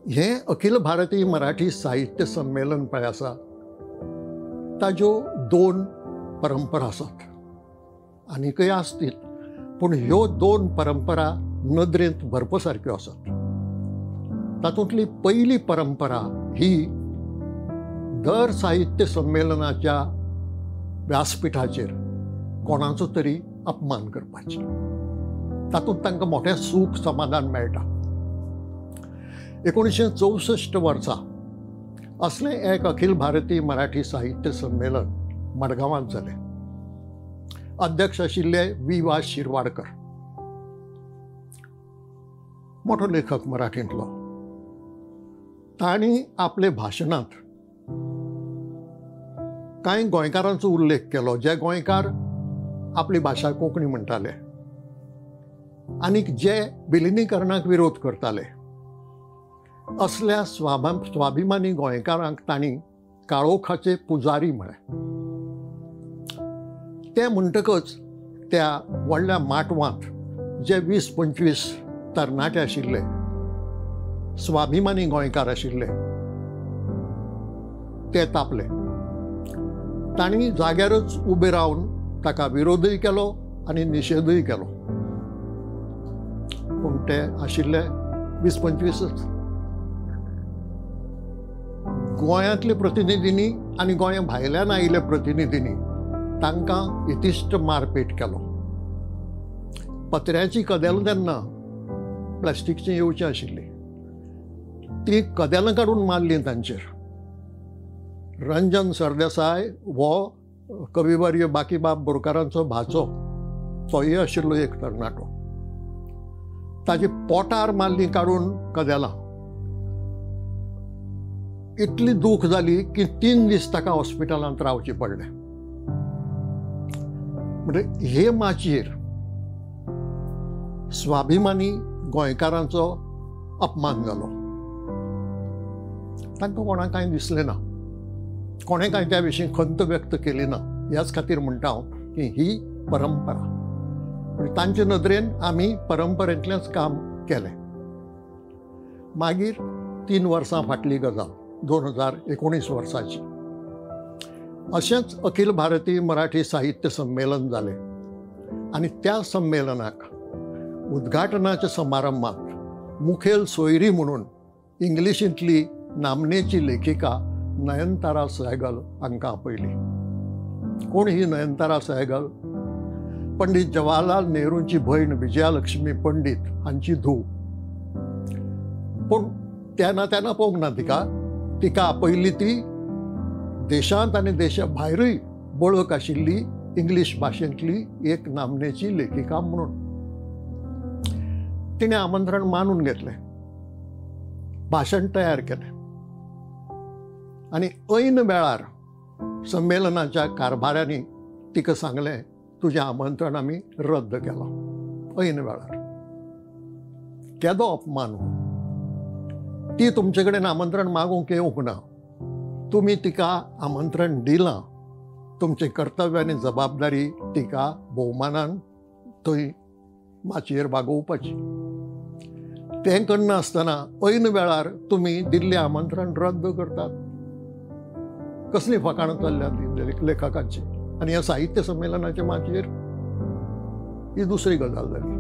हे अखिल भारतीय मराठी साहित्य संमेलन पळय आसा ताज्यो दोन परंपरा आसात आनीकय आसतील, पूण ह्यो दोन परंपरा नदरेंत भरपसारक्यो आसात. तातूंतली पयली परंपरा ही दर साहित्य संमेलनाच्या व्यासपीठाचेर कोणाचो तरी अपमान करपाची. तातूंत तांकां मोठें सूख समाधान मेळटा. 1964 वर्सा असलें एक अखिल भारतीय मराठी साहित्य संमेलन मडगांवांत जालें. अध्यक्ष आशिल्ले वी.वा. शिरवाडकर, मोठो लेखक मराठींतलो. तांणी आपले भाशणांत कांय गोंयकारांचो उल्लेख केलो, जे गोंयकार आपली भाशा कोंकणी म्हणटाले आनी जे विलिनीकरणाक विरोध करताले. असल्या स्वाभिमानी गोंयकारांक तांणी काळोखाचे पुजारी म्हळें. ते म्हणटकच त्या व्हडल्या माटवांत जे 20-25 तरणाटे आशिल्ले, स्वाभिमानी गोंयकार आशिल्ले, ते तापले. तांणी जाग्यारच उबे रावन ताका विरोधूय केलो आनी निशेधूय केलो. पूण ते आशिल्ले 20-25च. गोंयांतले प्रतिनिधींनी आनी गोंया भायल्यान आयिल्ल्या प्रतिनिधींनी तांकां इतिश्ट मारपेट केलो. पत्र्याची कदेलां तेन्ना प्लास्टिकची येवची आशिल्ली, ती कदेलां काडून मारलीं तांचेर. रंजन सरदेसाय हो कविवर्य बाकीबाब बोरकारांचो भाचो, तोय आशिल्लो एक तरणाटो. ताचे पोटार मारलीं काडून कदेलां. इतली दूख जाली की 3 दीस ताका हॉस्पिटलांत रावचें पडलें. म्हणजे हे माचयेर स्वाभिमानी गोंयकारांचो अपमान जालो. तांकां कोणाक कांय दिसलें ना, कोणें कांय त्या विशीं खंत व्यक्त केली ना. ह्याच खातीर म्हणटा हांव की ही परंपरा. म्हणजे तांचे नदरेन आमी परंपरेंतलेंच काम केलें. मागीर 3 वर्सां फाटली गजाल 2019 वर्साची. अशेंच अखिल भारतीय मराठी साहित्य संमेलन जालें आनी त्या संमेलनाक उद्घाटनाच्या समारंभात मुखेल सोयरी म्हणून इंग्लिशींतली नामनेची लेखिका नयनतारा सहगल हांकां आपयली. कोण ही नयनतारा सहगल? पंडीत जवाहरलाल नेहरूंची भयण विजयालक्ष्मी पंडीत हांची धूव. पूण तेन्ना पळोवंक ना तिका आपयली ती देशांत आनी देशा भायरूय बळक आशिल्ली इंग्लीश भाशेंतली एक नामनेची लेखिका म्हणून. तिणें आमंत्रण मानून घेतलें, भाशण तयार केलें आनी ऐन वेळार संमेलनाच्या कारभाऱ्यांनी तिका सांगलें, तुजें आमंत्रण आमी रद्द केलां. ऐन वेळार. केदो अपमान हो. ती तुमचे कडेन आमंत्रण मागूंक येवंक ना. तुमी तिका आमंत्रण दिलां. तुमचें कर्तव्य आनी जबाबदारी तिका भोवमानान थंय माचयेर भागोवपाची. तें करनासतना ऐन वेळार तुमी दिल्लें आमंत्रण रद्द करतात. कसली फकाणां चल्ल्या लेखकाची. आनी ह्या साहित्य संमेलनाच्या माचयेर ही दुसरी गजाल जाली.